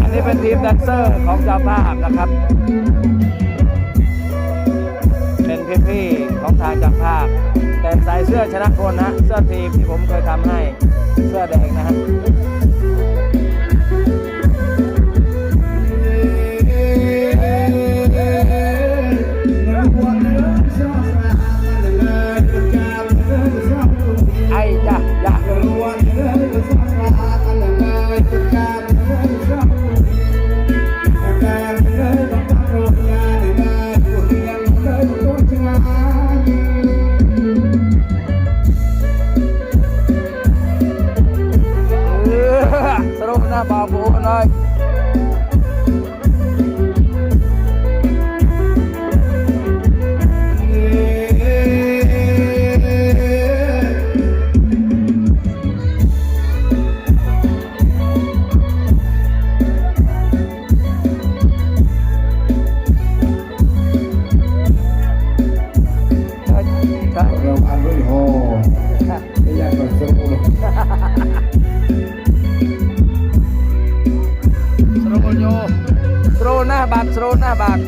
อันนี้เป็นทีมแดนเซอร์ของเจ้าภาพนะครับเป็นพี่ๆของทางเจ้าภาพแต่ใส่เสื้อชนะคนนะเสื้อทีมที่ผมเคยทำให้เสื้อแดงนะฮะไอ้ยะยะสรุปหน้าบ่าวโบหน่อยเราพันด้วยโฮไม่อยากกดสรุปสโลโยสโลหน้าบัตรสโลหน้าบัตร